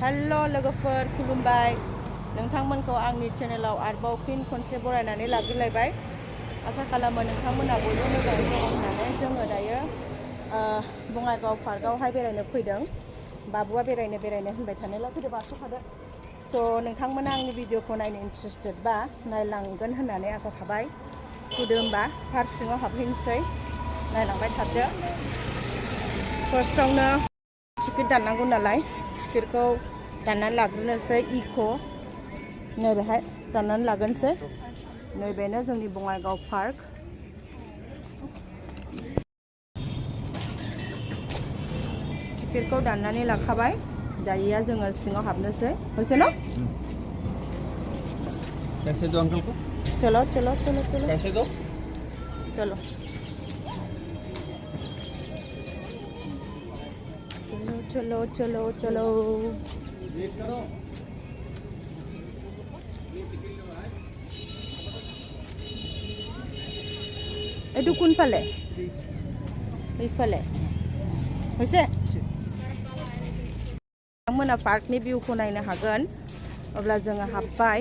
Hello लोगोफोर खुलुमबाय नोंथांमोनखौ आंनि चेनेलाव आरोबाव फिन खनसे बरायनानै लाग्रोलायबाय आसा खालामो नोंथांमोना बयबो मोजाङै दं होननानै जोङो दायो बङाइगाव पार्कआवहाय बेरायनो फैदों बाबुआ बेरायनो होनबाय थानायलाय फैदो बारस'खादो थ' नोंथांमोना आंनि भिडिअखौ नायनो इन्ट्रेस्टेड बा नायलांगोन होननानै आसा थाबाय फैदो होमबा पार्क सिङाव हाबहैनोसै नायलांबाय थादो फार्स्टआवनो टिकेट दाननांगौ नालाय टिकेटखौ दाननानै लाग्रोनोसै इक' नैबेहाय दाननानै लागोनसै नैबेनो जोंनि बङाइगाव पार्क टिकेटखौ दाननानै लाखाबाय दानिया जोङो सिङाव हाबनोसै होसे न कैसे दो अंकल को चलो चलो चलो चलो कैसे दो चलो चलो चलो चलो वेट करो এইটো কোনফালে এইফালে হৈছে नोंथांमोना पार्कनि भिउखौ नायनो हागोन अब्ला जोङो हाबबाय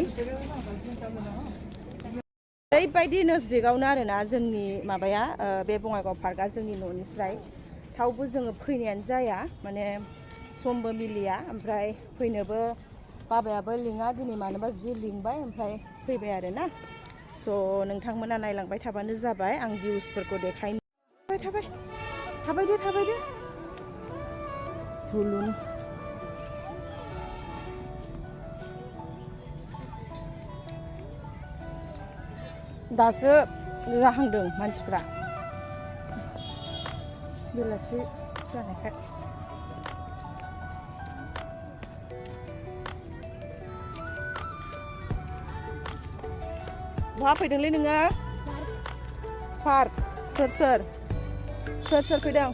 ओरैबायदि नजदिगावनो आरोना जोंनि माबाया बे बङाइगाव पार्कआ जोंनि न'निफ्राय थावबो जोङो फैनायानो जाया माने समबो मिलिया ओमफ्राय फैनोबो बाबायाबो लिङा दिनै मानोबा जि लिंबाय ओमफ्राय फैबाय आरोना स' नोंथांमोना नायलांबाय थाबानो जाबाय आं भिउसफोरखौ देखायनो थाबाय दे धुलुन दासो जाहांदों मानसिफ्रा बेलासि जानायखाय बहा फैदोंलै नोङो पार्क सोर फैदों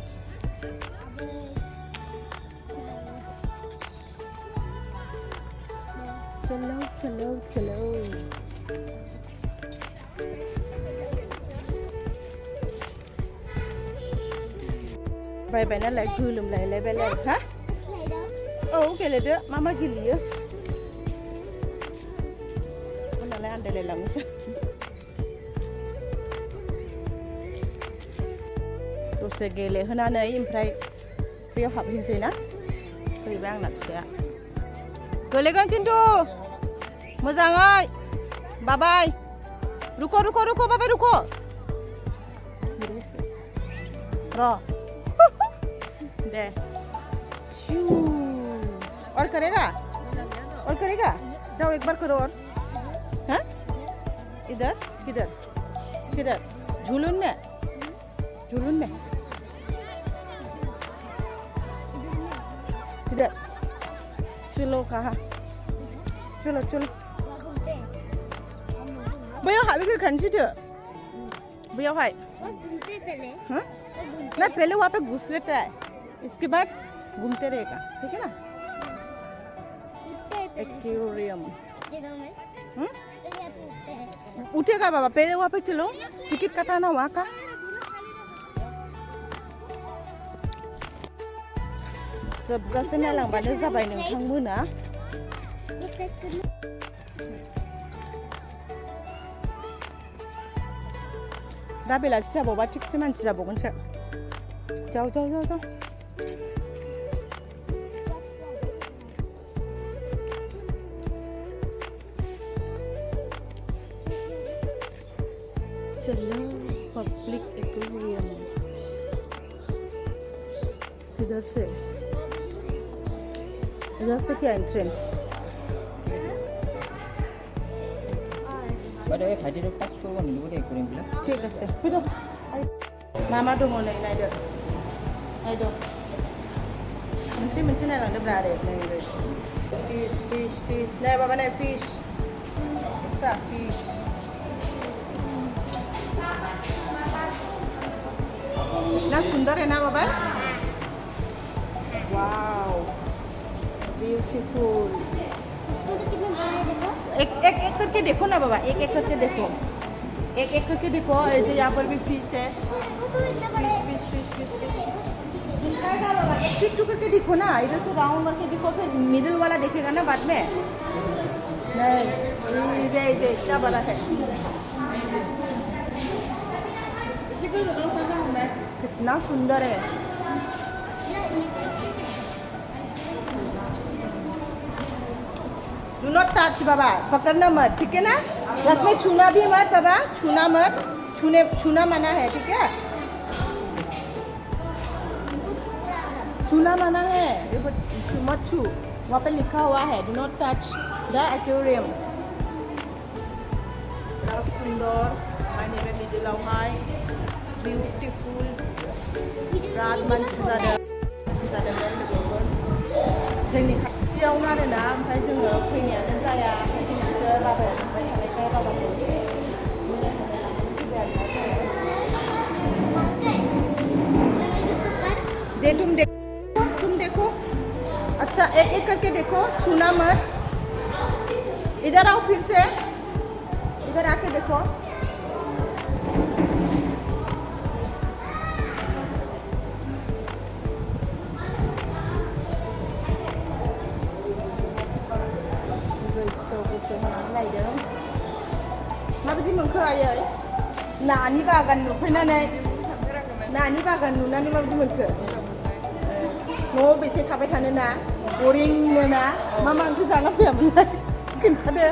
चलो बायबाय नालाय गोलोमलायलायबाय हा औ गेलेदो मा गेलेयो उनावलाय आन्दायलायलाङोसो दसे गेलेहोनानै ओमफ्राय बेयाव हाबहैनोसै ना फैबाय आंना फिसाया गोलैगोन खिन्थु मोजाङै बाबाय रुको बाबाय रुको र' दे और करेगा जाओ एक बार करो और हाँ इधर किधर झूलून में इधर चलो कहाँ चलो भैया हाबी खानसी थे भैया हाय हाँ ना पहले वहाँ पे घुस लेता है इसके बाद घूमते रहेगा ठीक है ना एक्वेरियम उठेगा बाबा पहले वहाँ पे चलो टिकट कटाना वहाँ का जोबजासे नायलांबानो जाबाय नोंथांमोना दा बेलासि जाबावबा थिगसे मानसि जाबावगोनसो जाओ चलो पब्लिक एक्वेरियम इधर से क्या एंट्रेंस ठीक है फैदो मा दङ नै नायदो मोनसे नायलांदोब्रा आरो नै फिश नाय बाबा नाय फिश ना सुंदर है ना बाबा वाओ ब्यूटीफुल एक करके देखो ना बाबा एक करके देखो एक करके देखो जो यहाँ पर भी फिश है फिश देखेगा बाबा, एक टिक टुक करके देखो ना, इधर से राउंड करके देखो, फिर मिडिल वाला देखेगा ना बाद में। नहीं, ये क्या बड़ा है, कितना सुंदर है। डू नॉट टच बाबा, पकड़ना मत, ठीक है ना। बस में छूना भी मत बाबा, छूना मत, छूना मना है, ठीक है। छूना मना है, देखो मत छू, वहाँ पे लिखा हुआ है do not touch the aquarium. बिराद सुंदर, माने बे मिडिलावहाय बिउटिफुल, बिराद मानसि जादों लोगोफोर। जोंनि खाथियावनो आरोना, ओमफ्राय जोङो फैनायानो जाया, ओमफ्राय नोंसोर बाबाया थांबाय थानायखाय बाबाखौ फैबाय आरोना जोङो। दे तुम देखो, अच्छा एक एक करके देखो, छूना मत। इधर आओ, फिर से इधर आके देखो। गोसो होनानै नायदों, माबायदि मोनखो आयै? नानि बागान नुफैनानै, नानि बागान नुनानै माबायदि मोनखो? न'आव बेसे थाबाय थानो ना, बरिंनो ना? मा ओंख्रि जाना फैयामोनलाय खोन्थादो।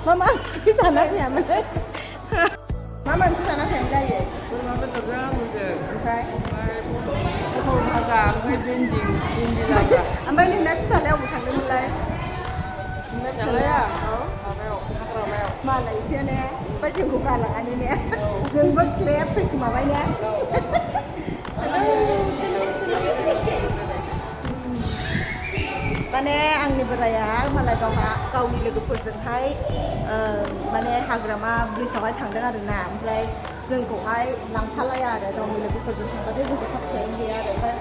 मा ओंख्रि जाना फैयामोनलाय? मा ओंख्रि जाना फैयामोनलाय आयै? बोरमा बेदरजों आलुजों, ओमफ्राय पटल भाजा, ओमफ्राय भिन्दि लाब्रा। ओमफ्राय नोंना फिसालाया अबाव थांदोंमोनलाय? फिसालाया माबायाव हाग्रामायाव। मालायसो ने, ओमफ्राय जोंखौ गालाङानो ने, जोंबो क्लेब फैखोमाबाय ने। माने आंनि बोराया मालाय गावनि लोगोफोरजोंहाय माने हाग्रामा ब्रिजआवहाय थांदों आरोना, ओमफ्राय जोंखौहाय लांफालाया आरो, गावनि लोगोफोरजों थांबाथाय जोंखौ खाबथायानो गैया आरो। ओमफ्राय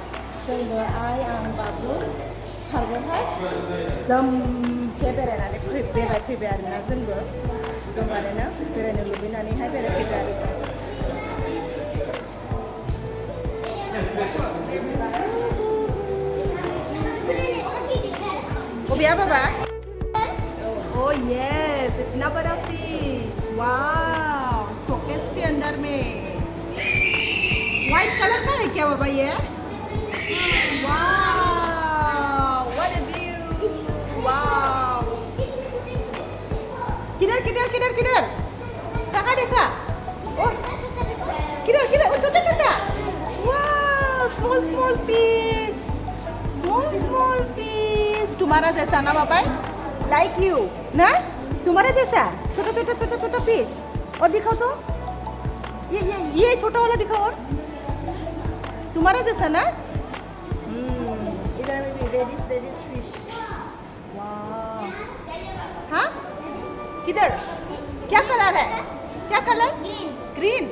जोंबो आइ, आं, बाबु खारगोनहाय जोमके बेरायफैबाय आरोना, जोंबो गोबारैनो बेरायनो लुबैनानैहाय बेरायफैबाय आरो। हो गया बाबा? ओह यस, इतना बड़ा फिश, वाव, शोकेस के अंदर में। व्हाइट कलर का है क्या बाबा ये? वाव, व्हाट अ व्यू, वाव। किधर कहाँ देखा? ओह किधर, ओ छोटा, वाव, स्मॉल फिश, स्मॉल फिश। तुम्हारा जैसा ना बाबा, लाइक यू ना, तुम्हारा जैसा छोटा फिश। और दिखाओ तो, ये छोटा वाला दिखाओ, और तुम्हारा जैसा ना। इधर में भी रेडिश फिश, वाह। हाँ, किधर? क्या कलर है? Green,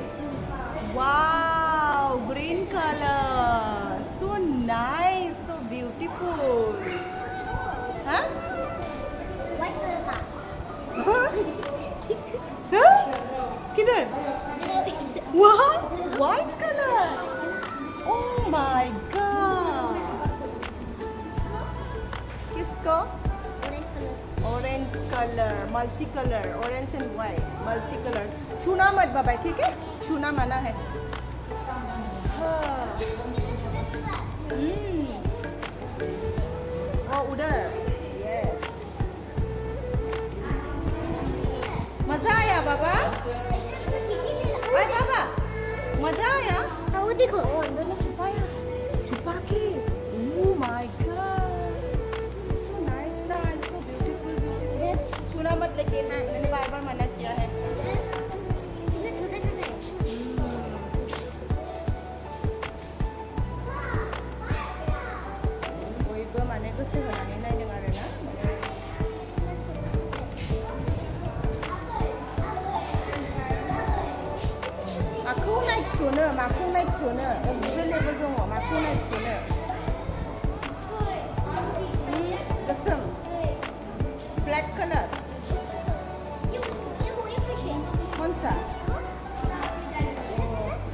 wow, green colour, so nice, so beautiful. हाँ? किधर? वाह, white colour, oh my god. किसको? Orange colour, multi colour, orange and white, multi colour. छूना मत बाबा, ठीक है, छूना मना है। उधर, यस। मजा आया बाबा? अरे बाबा, मजा आया? वो देखो, अंदर में छुपा के, ओह my God, so nice, so beautiful. छूना मत, लेकिन मैंने बार मना किया है। छोटा है। बयबो माने गोसो होनानै नायदों आरोना। माखौ नायथ्र'नो एभेलेबल दङ, माखौ नायथ्र'नो। गोसोम, ब्लैक कलर, कौन सा?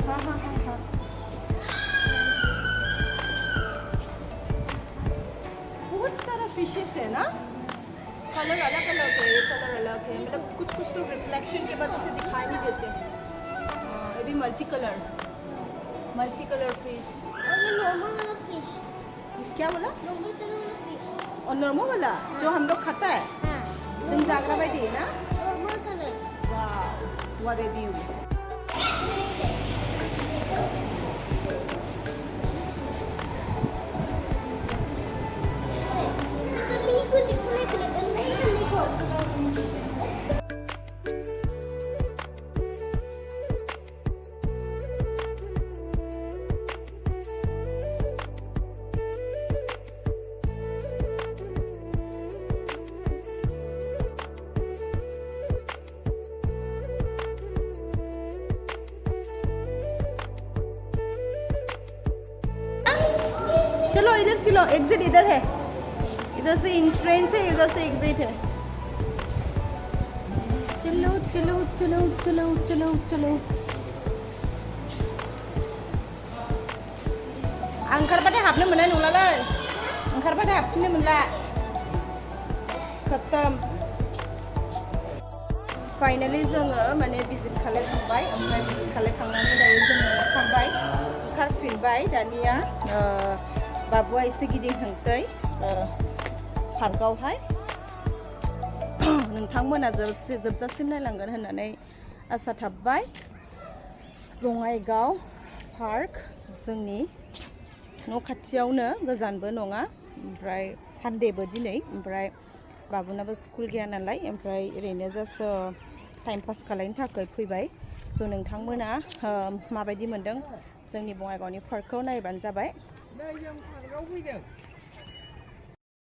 हाँ, फिशेस है ना, कलर अलग अलग है, ये कलर अलग है, मतलब कुछ कुछ तो रिफ्लेक्शन के बाद उसे दिखाई नहीं देते। ये भी मल्टी कलर फिश। और ये नॉर्मल वाला फिश, क्या बोला? नॉर्मल कलर वाला फिश। और नॉर्मल वाला जो हम लोग खाता है, हाँ, तुम जागरा भाई दी ना। Normal colour. वाह, व्हाट अ व्यू। चलो इधर चलो, एग्जिट इधर है, इधर से एंट्रेंस है, इधर से एग्जिट है। चलो चलो चलो चलो चलो चलो। ओंखारबाथाय हाबनो मोननाय नंलालै, ओंखारबाथाय हाबफिननो मोनला, खत्म। फाइनली जोङो माने भिजिट खालामखांबाय, ओमफ्राय भिजिट खालामखांनानै दायो जोङो ओंखारफिनबाय। दानिया बाबुआ एसे गिदिंथोंसै पार्कआवहाय। नोंथांमोना जोबजासिम नायलांगोन होननानै आसा थाबाय। बङाइगाव पार्क जोंनि न' खाथियावनो, गोजानबो नङा, ओमफ्राय सानडेबो दिनै, ओमफ्राय बाबुनाबो स्कुल गैया नालाय, ओमफ्राय ओरैनो जास्ट टाइम पास खालामनो थाखाय फैबाय। स' नोंथांमोना माबायदि मोनदों जोंनि बङाइगावनि पार्कखौ नायबानो जाबाय।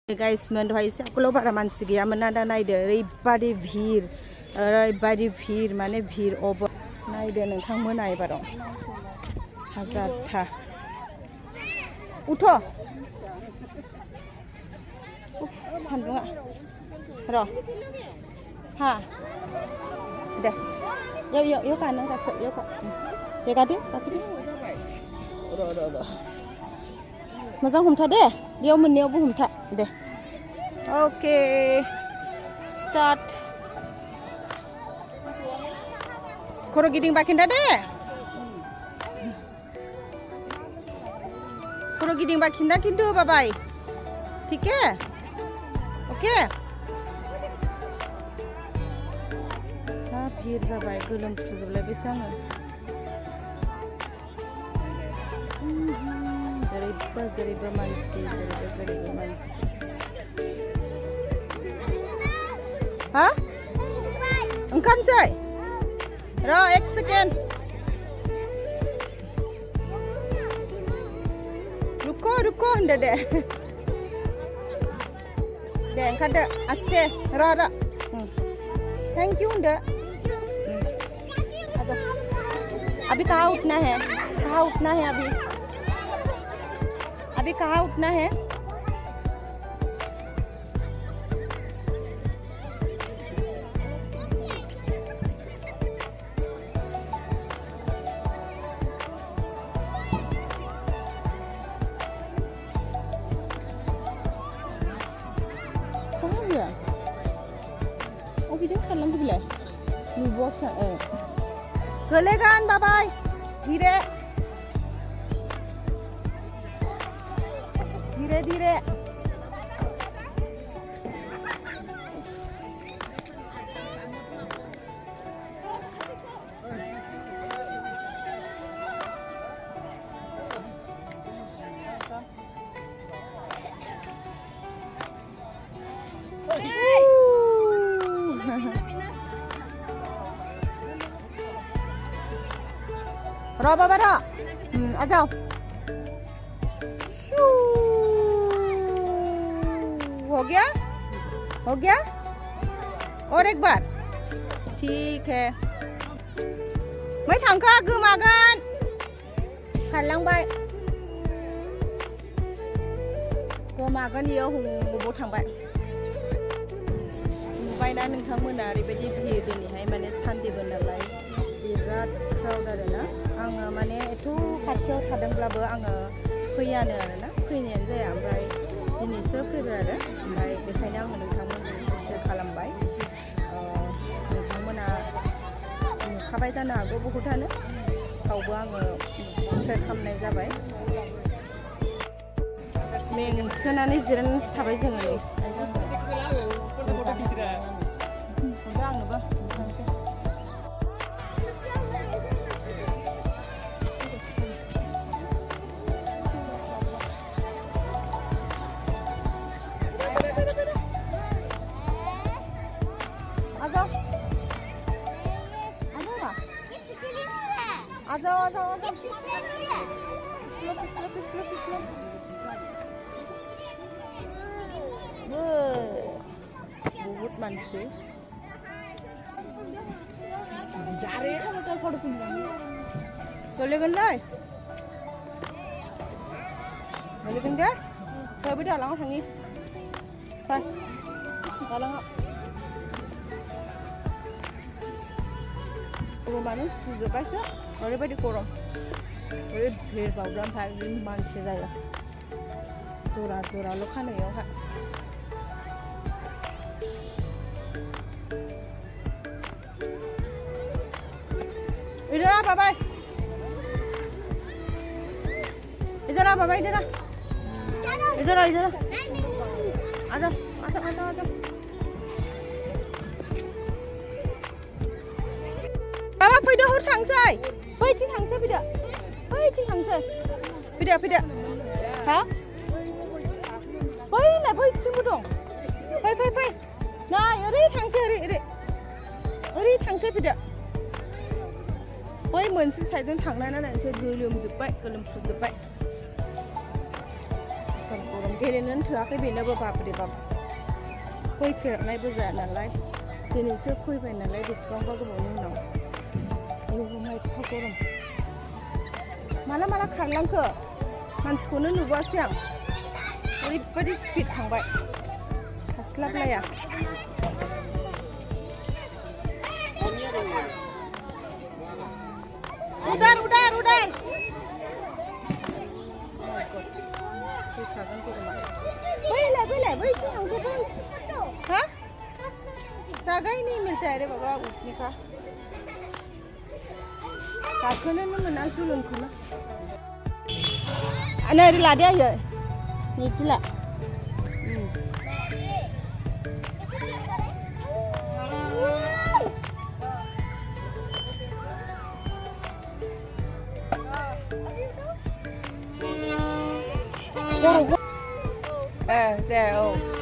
गाइसमोन दहाय एसे आगोलाव बारा मानसि गैयामोन ना, दा नायदो ओरैबादि भिर माने भिर अभार। नायदो नोंथांमोना एबाराव हाजारथा। उठ' सान्दुङा र' हा दे, याव गानो गाखो, याव दे गाखोदो र' मोजां हमथा दे, बेयाव मोननैयावबो हमथा दे। Okay start. खर' गिदिंबा खिन्था दे, खर' गिदिंबा खिन्था खिन्थु बाबाय, ठीक है? ओके। भिर जाबाय, गोलोमफ्रुजोबलायबायसो आङो। जेरैबो मानसि, जेरैबो मानसि। हा ओंखारनोसै र' 1 सेकेन्ड। रुको होनदो दे, दे ओंखारदो आस्ते, र' थैंक यू होनदो। अभी कहाँ उठना है, कहाँ उठना है, अभी कहाँ उठना है? कहाँ गया? Oh video खालाम बिलाय नुबोआखै। गोलैगोन बाबाय, धीरे धीरे। रो बाबा रो, आ जाओ। हो गया और एक बार, ठीक है। मैं थांखा गोमागोन, खारलांबाय, गोमागोन इयो हबाव थांबाय। नुबायना नोंथांमोना ओरैबायदि भिर दिनैहाय, माने सानडेबो नालाय बिराद क्राउड आरोना। आङो माने एथ' खाथियाव थादोंब्लाबो आङो फैयानो आरोना, फैनायानो जाया। ओमफ्राय दिनैसो फैबाय। फैदो आरो ओमफ्राय बेखायनो आङो नोंथांमोनजों शेयार खालामबाय नोंथांमोना नुखाबाय जानो हागौ बहुतानो थेवबो आङो शेयार खालामनाय जाबाय मेंसोनानै जिरायनानैसो थाबाय जोङो नै आंनोबो जाओ बहुत मानसि गोलैगोनलै गोलैगोन दे फै बे दालाङाव थांनि फै दालाङाव गरमानो सुजोब्बायसो ओरैबायदि गरम ओरै भिर बावब्ला ओमफ्राय मानसि जायो जरा जराल' खानायावहाय इधर आ बाबा इधर आ बाबा इधर आ इधर आ इधर आ आजा आजा आजा आजा बाबा फैदो हर थांसै बैथिं थांसै फैदो बैथिं थांसै फैदो फैदो हा बैलाय बैथिंबो दं फै फै फै नै ओरै थांसै ओरै ओरै ओरै थांसै फैदो बै मोनसे साइडजों थांनानै नायनोसै गोलोमजोब्बाय गोलोमफ्रुजोब्बाय आसाम गरम गेलेनोनो थोआखै बेनोबो बाबरे बाब फैफेरनायबो जाया नालाय दिनैसो फैबाय नालाय बेसेबांबा गोबावनि उनाव एफा गरम माला माला खारलांखो मानसिखौनो नुबोआसै आं ओरैबायदि स्पिड थांबाय हास्लाबलाया उदार उदार उदार फैखागोन गरमा बैलाय बैलाय बैथिं थांसै बै हा जगह ही नहीं मिलता है रे बाबा उठने का गाखोनोनो मोना जुलुनखौनो नै ओरै लादे आयै नैथिला दे औ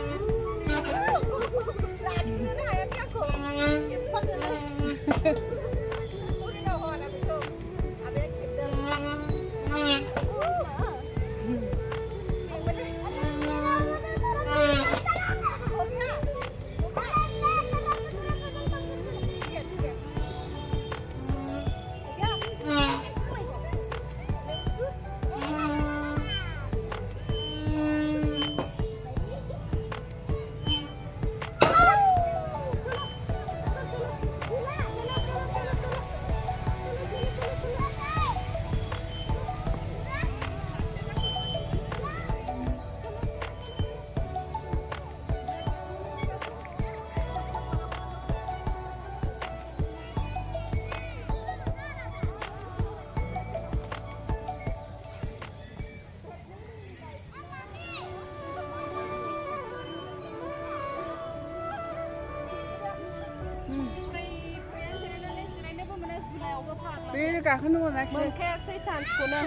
बे गाखोनो मोनाखै मोनखायाखै चान्सखौनो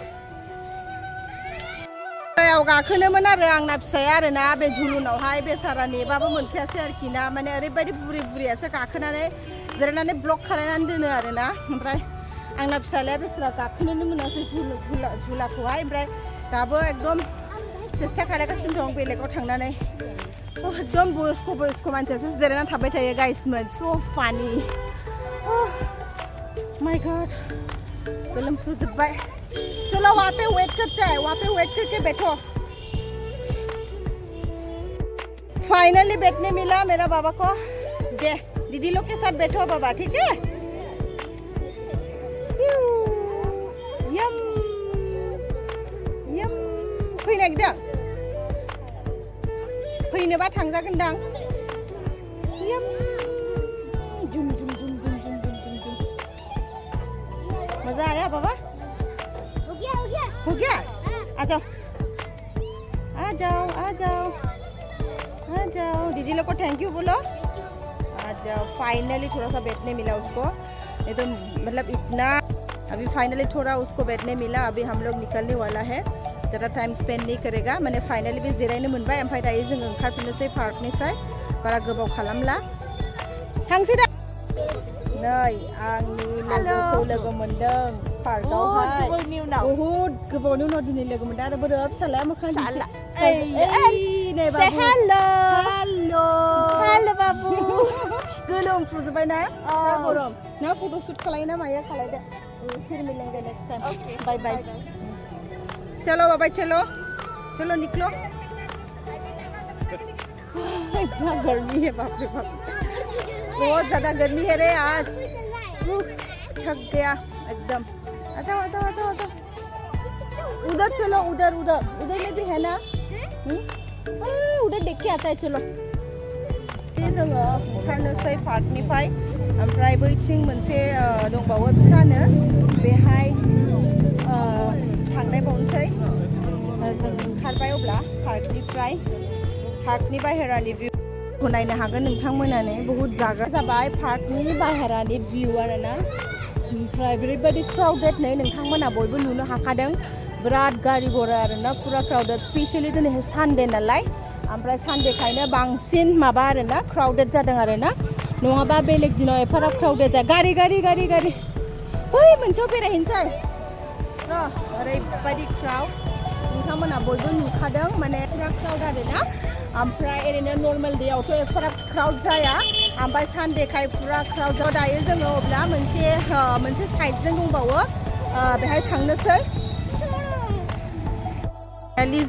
गाखोनोमोन आरो आंना फिसाया आरोना बे झुलुनावहाय बेसारा नेबाबो मोनखायासै आरोखि ना माने ओरैबायदि बुरि बुरियासो गाखोनानै जिरायनानै ब्लक खालायनानै दोनो आरोना ओमफ्राय आंना फिसालाया बेसारा गाखोनोनो मोनासै झुलाखौहाय ओमफ्राय दाबो एकदम सेस्था खालायगासिनो दं बेलेगाव थांनानै एकदम बयस्क मानसियासो जिरायनानै थाबाय थायो गाइसमोन स फानि माय गॉड गोलोमफ्रुजोब्बाय चलो वहाँ पे वेट करते हैं वहाँ पे वेट करके बैठो फाइनली बैठने मिला मेरा बाबा को दे दीदी लोग के साथ बैठो बाबा ठीक है यम यम फैनो नागिरदों फैनोबा थांजागोनदां यम जुम जुम जुम जुम जुम जुम जुम जुम मजा आया बाबा हो गया हो गया आ जाओ आ जाओ आ जाओ आ जाओ दीदी लोग को थैंक यू बोलो आ जाओ फाइनली थोड़ा सा बैठने मिला उसको नहीं तो मतलब इतना अभी फाइनली थोड़ा उसको बैठने मिला अभी हम लोग निकलने वाला है ज़्यादा टाइम स्पेंड नहीं करेगा मैंने फाइनली भी जिरायनो मोनबाय ओमफ्राय दायो जों ओंखारफिननोसै पार्कनिफ्राय बारा गोबाव खालामला थांसै दा नै आंनि लोगोखौ लोगो मोनदों पार्कआवहाय बहुद गोबावनि उनाव दिनै लोगो मोनदों आरो बोरै फिसालाया मोखां नै बाबु हेलौ हेलौ हेलौ बाबु गोलोम फुजोबबाय ना गरम ना फट' शुट खालायना मायो खालायदो फिर मिलेंगे नेक्स्ट टाइम बाय बाय चलो बाबा चलो चलो निकलो इतना गर्मी है बाप रे बाप बहुत ज़्यादा गर्मी है रे आज थक गया एकदम आ जाओ आ जाओ आ जाओ आ जाओ उधर चलो उधर उधर उधर में भी है ना उधर देख के आता है चलो जोङो ओंखारनोसै पार्कनिफ्राय ओमफ्राय बैथिं मोनसे दंबावो फिसानो बेहाय थांनाय बावनोसै जों ओंखारबाय अब्ला पार्कनि बाहेरानि भिउखौ नायनो हागोन नोंथांमोनानो बहुद जाग्रा जाबाय पार्कनि बाहेरानि भिउ आरोना ओमफ्राय ओरैबायदि क्राउडेड नै नोंथांमोना बयबो नुनो हाखादों बिराद गारि घरा आरोना पुरा क्राउडेड स्पेशली दिनैहाय सानडे नालाय ओमफ्राय सानडेखायनो बांसिन माबा आरोना क्राउडेड जादों आरोना नङाबा बेलेग दिनाव एफाराब क्राउडेड जाया गारि गारि गारि गारि बै मोनसेयाव बेरायहैनोसै र' ओरैबायदि क्राउड नोंथांमोना बयबो नुखादों माने बिराद क्राउड आरोना ओमफ्राय ओरैनो नर्मेल डेआवथ' एफाराब क्राउड जाया ओमफ्राय सानडेखाय पुरा क्राउड दायो जोङो अब्ला मोनसे साइडजों दंबावो बेहाय थांनोसै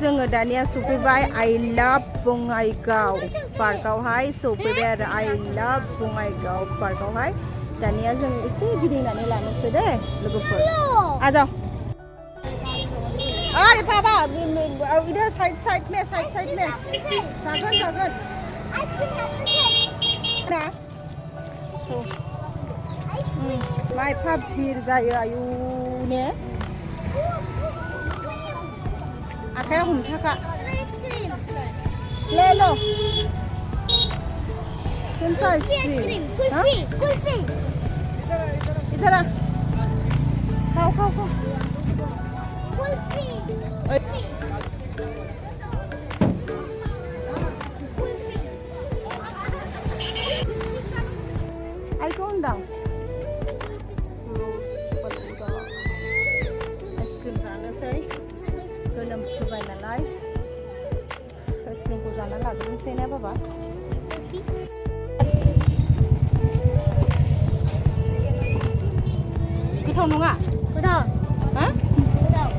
जोङो दानिया सफैबाय आइ लाभ बङाइगाव पार्कआवहाय सफैबाय आरो आइ लाभ बङाइगाव पार्कआवहाय दानिया जों एसे गिदिंनानै लानोसै दे लोगोफोर आ जाओ ओइ बाबा इधर साइड में जागोन ना मा एफा भिर जायो आयु ने आखाया हमथाखा ले लो कौन सा आइसक्रीम कुल्फी इधर आ खाओ कुल्फी आई कौन डाउन आइसक्रीम जानोसै गोलोम फुबाय नालाय आइसक्रीमखौ जाना लाग्रोनोसै ना बाबा गोथाव नङा गोथाव हा गोथाव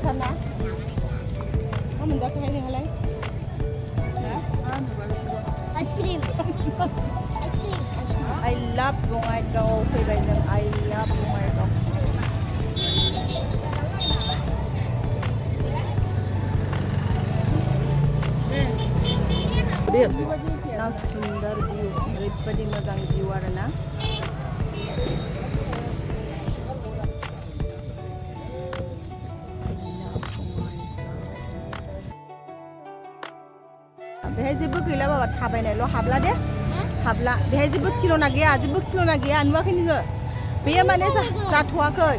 साना मा मोनजाखोहाय नोंहालाय आइसक्रीम I love बङाइगाव फैबाय जों I love बङाइगाव ना सुंदर भिउ ओरैबायदि मोजां भिउ आरोना बेहाय जेबो गैला बाबा थाबायनायल' हाबला दे हाबला बेहाय जेबो खिलौना गैया नुवाखै नोङो बेयो माने जाथ'वाखै